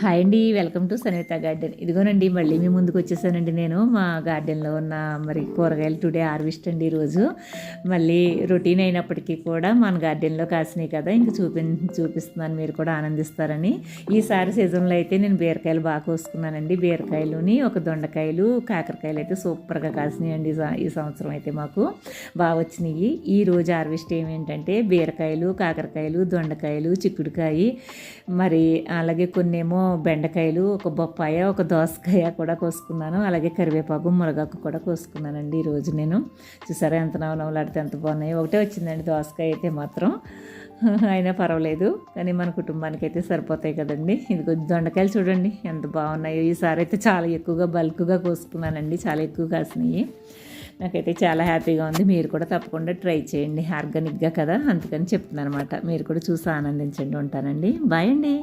Hi అండి, welcome to సనీత garden. ఇదిగోనండి మళ్ళీ మీ ముందుకు వచ్చేసానండి. నేను మా గార్డెన్లో ఉన్న మరి కూరగాయలు టుడే హార్వెస్ట్ అండి. ఈరోజు మళ్ళీ రొటీన్ అయినప్పటికీ కూడా మన గార్డెన్లో కాసినాయి కదా, ఇంక చూపిస్తున్నాను, మీరు కూడా ఆనందిస్తారని. ఈసారి సీజన్లో అయితే నేను బీరకాయలు బాగా కోసుకున్నానండి. బీరకాయలుని ఒక దొండకాయలు, కాకరకాయలు అయితే సూపర్గా కాసినాయి అండి. ఈ సంవత్సరం అయితే మాకు బాగా వచ్చినాయి. ఈ రోజు హార్వెస్ట్ ఏమేంటంటే బీరకాయలు, కాకరకాయలు, దొండకాయలు, చిక్కుడుకాయ, మరి అలాగే కొన్నేమో బెండకాయలు, ఒక బొప్పాయ, ఒక దోసకాయ కూడా కోసుకున్నాను. అలాగే కరివేపాకు, మునగాకు కూడా కోసుకున్నానండి ఈరోజు నేను. చూసారా ఎంత నవనవలాడితే ఎంత బాగున్నాయి. ఒకటే వచ్చిందండి దోసకాయ అయితే మాత్రం, అయినా పర్వాలేదు, కానీ మన కుటుంబానికి అయితే సరిపోతాయి కదండి. ఇది దొండకాయలు చూడండి ఎంత బాగున్నాయో. ఈసారి అయితే చాలా ఎక్కువగా బల్క్గా కోసుకున్నానండి, చాలా ఎక్కువ కాసినాయి. నాకైతే చాలా హ్యాపీగా ఉంది. మీరు కూడా తప్పకుండా ట్రై చేయండి, ఆర్గానిక్గా కదా, అందుకని చెప్తున్నాను అనమాట. మీరు కూడా చూసి ఆనందించండి. ఉంటానండి, బాయ్ అండి.